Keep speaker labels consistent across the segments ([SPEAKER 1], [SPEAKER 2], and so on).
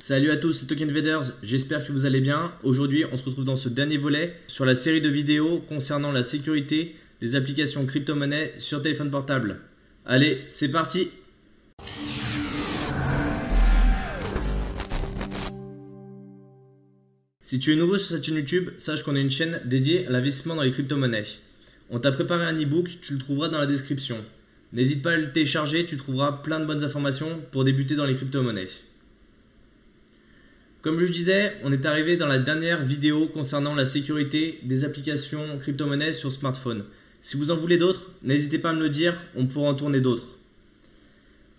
[SPEAKER 1] Salut à tous les Token Invaders, j'espère que vous allez bien. Aujourd'hui, on se retrouve dans ce dernier volet sur la série de vidéos concernant la sécurité des applications crypto-monnaies sur téléphone portable. Allez, c'est parti! Si tu es nouveau sur cette chaîne YouTube, sache qu'on est une chaîne dédiée à l'investissement dans les crypto-monnaies. On t'a préparé un e-book, tu le trouveras dans la description. N'hésite pas à le télécharger, tu trouveras plein de bonnes informations pour débuter dans les crypto-monnaies. Comme je disais, on est arrivé dans la dernière vidéo concernant la sécurité des applications crypto-monnaies sur smartphone. Si vous en voulez d'autres, n'hésitez pas à me le dire, on pourra en tourner d'autres.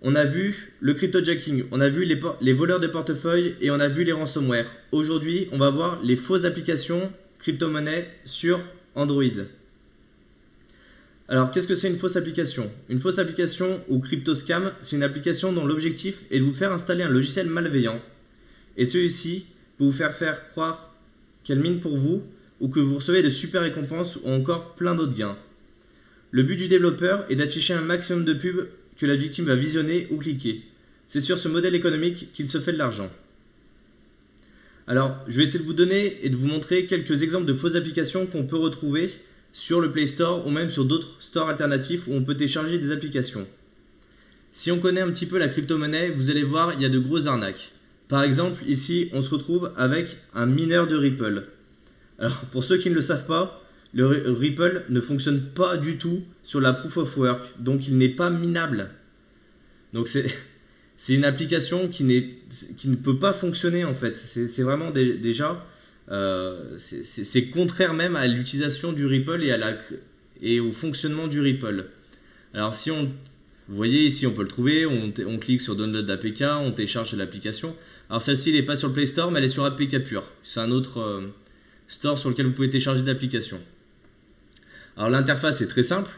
[SPEAKER 1] On a vu le cryptojacking, on a vu les voleurs de portefeuille et on a vu les ransomware. Aujourd'hui, on va voir les fausses applications crypto-monnaies sur Android. Alors, qu'est-ce que c'est une fausse application? Une fausse application ou crypto-scam, c'est une application dont l'objectif est de vous faire installer un logiciel malveillant. Et celui-ci peut vous faire croire qu'elle mine pour vous ou que vous recevez de super récompenses ou encore plein d'autres gains. Le but du développeur est d'afficher un maximum de pubs que la victime va visionner ou cliquer. C'est sur ce modèle économique qu'il se fait de l'argent. Alors, je vais essayer de vous donner et de vous montrer quelques exemples de fausses applications qu'on peut retrouver sur le Play Store ou même sur d'autres stores alternatifs où on peut télécharger des applications. Si on connaît un petit peu la crypto-monnaie, vous allez voir, il y a de grosses arnaques. Par exemple, ici, on se retrouve avec un mineur de Ripple. Alors, pour ceux qui ne le savent pas, le Ripple ne fonctionne pas du tout sur la Proof of Work, donc il n'est pas minable. Donc, c'est une application qui ne peut pas fonctionner en fait. C'est vraiment déjà, c'est contraire même à l'utilisation du Ripple et au fonctionnement du Ripple. Alors, vous voyez ici, on peut le trouver, on clique sur Download APK, on télécharge l'application. Alors celle-ci, elle n'est pas sur le Play Store, mais elle est sur APK Pure. C'est un autre store sur lequel vous pouvez télécharger d'applications. Alors l'interface est très simple.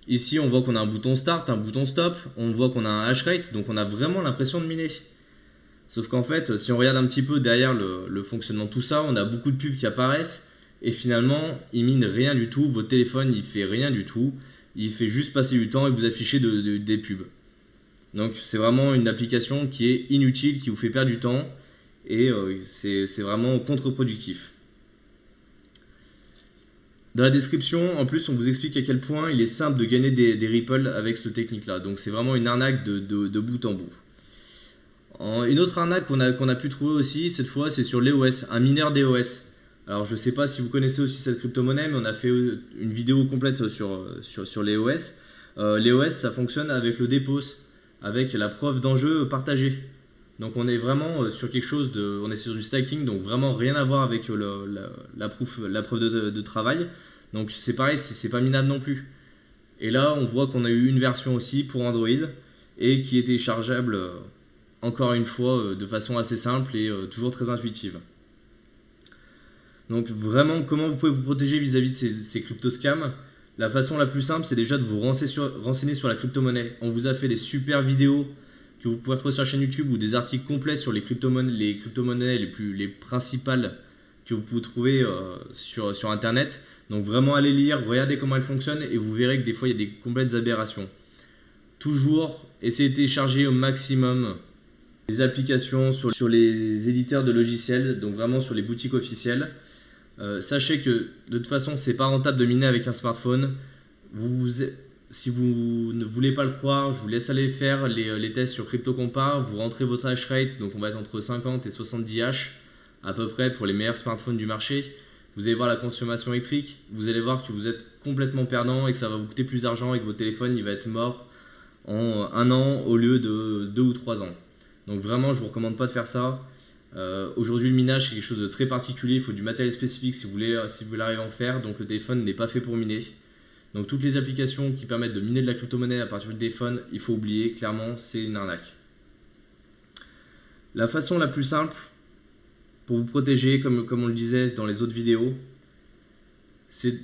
[SPEAKER 1] Ici, on voit qu'on a un bouton Start, un bouton Stop. On voit qu'on a un hash rate, donc on a vraiment l'impression de miner. Sauf qu'en fait, si on regarde un petit peu derrière le fonctionnement de tout ça, on a beaucoup de pubs qui apparaissent. Et finalement, il mine rien du tout. Votre téléphone, il fait rien du tout. Il fait juste passer du temps et vous afficher des pubs. Donc c'est vraiment une application qui est inutile, qui vous fait perdre du temps et c'est vraiment contre-productif. Dans la description, en plus, on vous explique à quel point il est simple de gagner des ripples avec cette technique-là. Donc c'est vraiment une arnaque de bout en bout. Une autre arnaque qu'on a pu trouver aussi, cette fois, c'est sur l'EOS, un mineur d'EOS. Alors je ne sais pas si vous connaissez aussi cette crypto-monnaie, mais on a fait une vidéo complète sur l'EOS. L'EOS, ça fonctionne avec le DPoS, avec la preuve d'enjeu partagée. Donc on est vraiment sur quelque chose on est sur du stacking, donc vraiment rien à voir avec la preuve de travail. Donc c'est pareil, c'est pas minable non plus. Et là, on voit qu'on a eu une version aussi pour Android et qui est téléchargeable encore une fois de façon assez simple et toujours très intuitive. Donc vraiment, comment vous pouvez vous protéger vis-à-vis de ces crypto-scams? La façon la plus simple, c'est déjà de vous renseigner sur la crypto-monnaie. On vous a fait des super vidéos que vous pouvez retrouver sur la chaîne YouTube ou des articles complets sur les crypto-monnaies les principales que vous pouvez trouver sur Internet. Donc vraiment, allez lire, regardez comment elles fonctionnent et vous verrez que des fois, il y a des complètes aberrations. Toujours, essayez de télécharger au maximum les applications sur les éditeurs de logiciels, donc vraiment sur les boutiques officielles. Sachez que de toute façon, c'est pas rentable de miner avec un smartphone. Si vous ne voulez pas le croire, je vous laisse aller faire les tests sur CryptoCompare. Vous rentrez votre hash rate, donc on va être entre 50 et 70 hash à peu près pour les meilleurs smartphones du marché. Vous allez voir la consommation électrique, vous allez voir que vous êtes complètement perdant et que ça va vous coûter plus d'argent et que votre téléphone il va être mort en 1 an au lieu de 2 ou 3 ans. Donc vraiment, je ne vous recommande pas de faire ça. Aujourd'hui, le minage, c'est quelque chose de très particulier. Il faut du matériel spécifique si vous voulez arriver à en faire. Donc le téléphone n'est pas fait pour miner. Donc toutes les applications qui permettent de miner de la crypto-monnaie à partir du téléphone, il faut oublier. Clairement, c'est une arnaque. La façon la plus simple pour vous protéger, comme on le disait dans les autres vidéos, c'est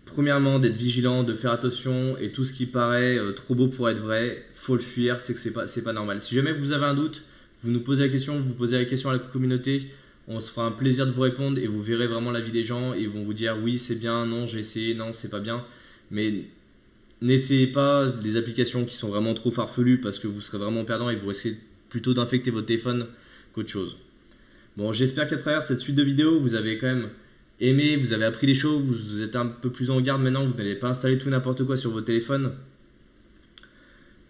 [SPEAKER 1] premièrement d'être vigilant, de faire attention et tout ce qui paraît trop beau pour être vrai, faut le fuir, c'est que c'est pas normal. Si jamais vous avez un doute, vous nous posez la question, vous posez la question à la communauté, on se fera un plaisir de vous répondre et vous verrez vraiment l'avis des gens et ils vont vous dire oui c'est bien, non j'ai essayé, non c'est pas bien. Mais n'essayez pas des applications qui sont vraiment trop farfelues parce que vous serez vraiment perdant et vous risquez plutôt d'infecter votre téléphone qu'autre chose. Bon, j'espère qu'à travers cette suite de vidéos, vous avez quand même aimé, vous avez appris des choses, vous êtes un peu plus en garde maintenant, vous n'allez pas installer tout n'importe quoi sur vos téléphones.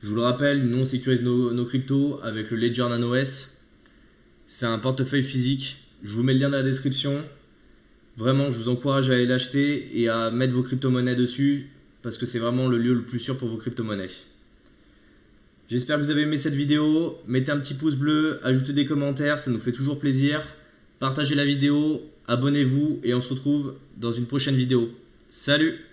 [SPEAKER 1] Je vous le rappelle, nous on sécurise nos cryptos avec le Ledger Nano S. C'est un portefeuille physique, je vous mets le lien dans la description. Vraiment, je vous encourage à aller l'acheter et à mettre vos crypto-monnaies dessus parce que c'est vraiment le lieu le plus sûr pour vos crypto-monnaies. J'espère que vous avez aimé cette vidéo. Mettez un petit pouce bleu, ajoutez des commentaires, ça nous fait toujours plaisir. Partagez la vidéo, abonnez-vous et on se retrouve dans une prochaine vidéo. Salut!